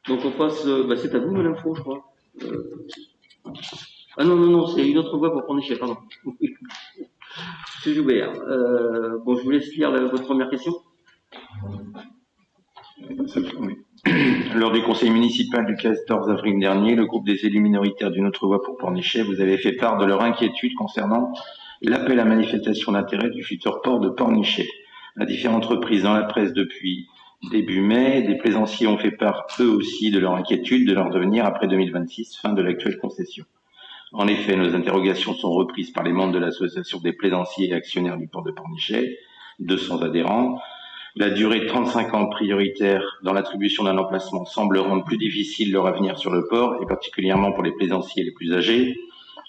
Donc on passe, c'est à vous, Madame Faux, je crois. Euh, Ah non, non, non, c'est une autre voie pour Pornichet, pardon. Monsieur Joubert. Bon, je vous laisse lire votre première question. Oui. Lors du conseil municipal du 14 avril dernier, le groupe des élus minoritaires d'une autre voie pour Pornichet vous avez fait part de leur inquiétude concernant l'appel à manifestation d'intérêt du futur port de Pornichet. À différentes reprises dans la presse depuis début mai, des plaisanciers ont fait part eux aussi de leur inquiétude de leur devenir après 2026, fin de l'actuelle concession. En effet, nos interrogations sont reprises par les membres de l'association des plaisanciers et actionnaires du port de Pornichet, 200 adhérents. La durée de 35 ans prioritaire dans l'attribution d'un emplacement semble rendre plus difficile leur avenir sur le port, et particulièrement pour les plaisanciers les plus âgés.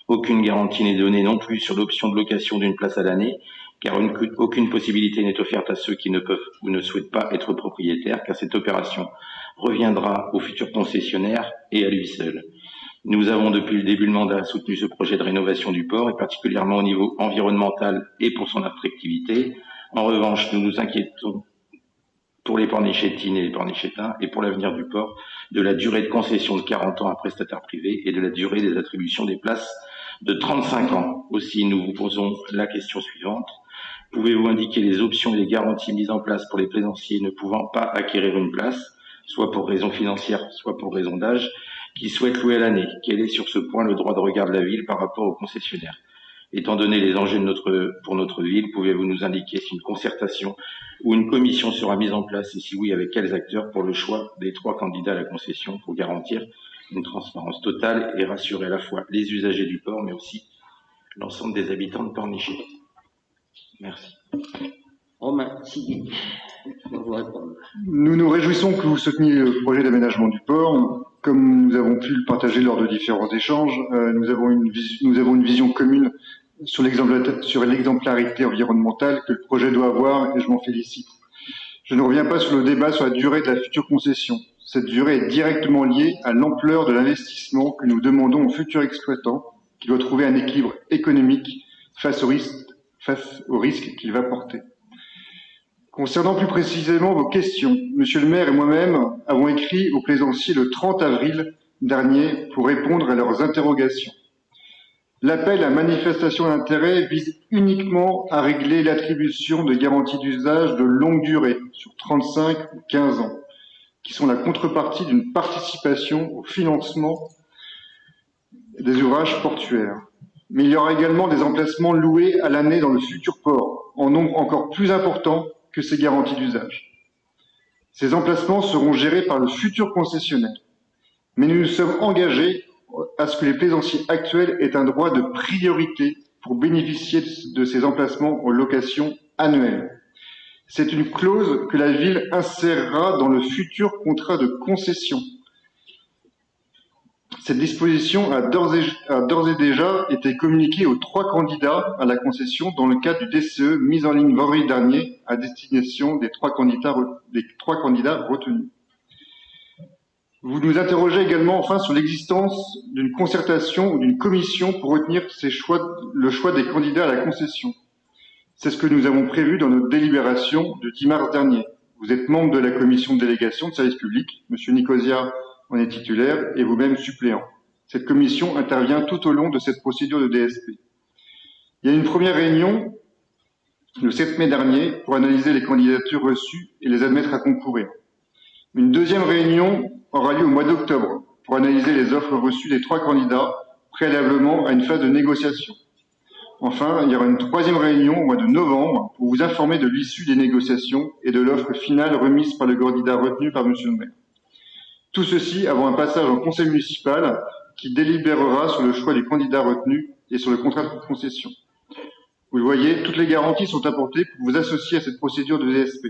Aucune garantie n'est donnée non plus sur l'option de location d'une place à l'année, car aucune possibilité n'est offerte à ceux qui ne peuvent ou ne souhaitent pas être propriétaires, car cette opération reviendra au futur concessionnaire et à lui seul. Nous avons depuis le début du mandat soutenu ce projet de rénovation du port, et particulièrement au niveau environnemental et pour son attractivité. En revanche, nous nous inquiétons pour les pornichétines et les pornichétains et pour l'avenir du port, de la durée de concession de 40 ans à prestataire privé et de la durée des attributions des places de 35 ans. Aussi, nous vous posons la question suivante. Pouvez-vous indiquer les options et les garanties mises en place pour les plaisanciers ne pouvant pas acquérir une place, soit pour raison financière, soit pour raison d'âge, qui souhaitent louer à l'année? Quel est sur ce point le droit de regard de la ville par rapport aux concessionnaires? Étant donné les enjeux pour notre ville, pouvez-vous nous indiquer si une concertation ou une commission sera mise en place et si oui, avec quels acteurs pour le choix des 3 candidats à la concession pour garantir une transparence totale et rassurer à la fois les usagers du port, mais aussi l'ensemble des habitants de Pornichet? Merci. Romain Sidi, je vais vous répondre. Nous nous réjouissons que vous souteniez le projet d'aménagement du port. Comme nous avons pu le partager lors de différents échanges, nous avons une vision commune sur l'exemplarité environnementale que le projet doit avoir et je m'en félicite. Je ne reviens pas sur le débat sur la durée de la future concession. Cette durée est directement liée à l'ampleur de l'investissement que nous demandons au futur exploitant, qui doit trouver un équilibre économique face au risque qu'il va porter. Concernant plus précisément vos questions, Monsieur le maire et moi-même avons écrit aux plaisanciers le 30 avril dernier pour répondre à leurs interrogations. L'appel à manifestation d'intérêt vise uniquement à régler l'attribution de garanties d'usage de longue durée, sur 35 ou 15 ans, qui sont la contrepartie d'une participation au financement des ouvrages portuaires. Mais il y aura également des emplacements loués à l'année dans le futur port, en nombre encore plus important que ces garanties d'usage. Ces emplacements seront gérés par le futur concessionnaire. Mais nous nous sommes engagés à ce que les plaisanciers actuels aient un droit de priorité pour bénéficier de ces emplacements en location annuelle. C'est une clause que la ville insérera dans le futur contrat de concession. Cette disposition a d'ores et déjà été communiquée aux 3 candidats à la concession dans le cadre du DCE mis en ligne vendredi dernier à destination des 3 candidats retenus. Vous nous interrogez également enfin sur l'existence d'une concertation ou d'une commission pour retenir le choix des candidats à la concession. C'est ce que nous avons prévu dans notre délibération du 10 mars dernier. Vous êtes membre de la commission de délégation de service public, Monsieur Nicosia en est titulaire et vous-même suppléant. Cette commission intervient tout au long de cette procédure de DSP. Il y a une première réunion le 7 mai dernier pour analyser les candidatures reçues et les admettre à concourir. Une deuxième réunion aura lieu au mois d'octobre pour analyser les offres reçues des 3 candidats préalablement à une phase de négociation. Enfin, il y aura une 3e réunion au mois de novembre pour vous informer de l'issue des négociations et de l'offre finale remise par le candidat retenu par Monsieur le maire. Tout ceci avant un passage en conseil municipal qui délibérera sur le choix du candidat retenu et sur le contrat de concession. Vous le voyez, toutes les garanties sont apportées pour vous associer à cette procédure de DSP.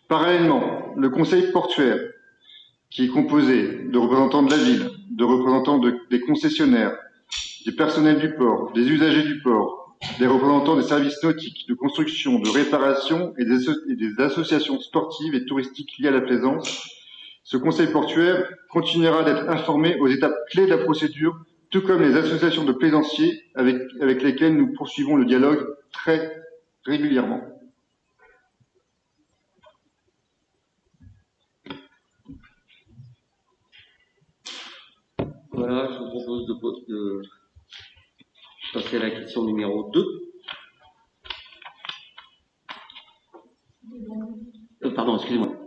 Parallèlement, le conseil portuaire, qui est composé de représentants de la ville, de représentants des concessionnaires, des personnels du port, des usagers du port, des représentants des services nautiques, de construction, de réparation et des associations sportives et touristiques liées à la plaisance. Ce conseil portuaire continuera d'être informé aux étapes clés de la procédure, tout comme les associations de plaisanciers avec lesquelles nous poursuivons le dialogue très régulièrement. Voilà, je vous propose de passer à la question numéro 2. Pardon, excusez-moi.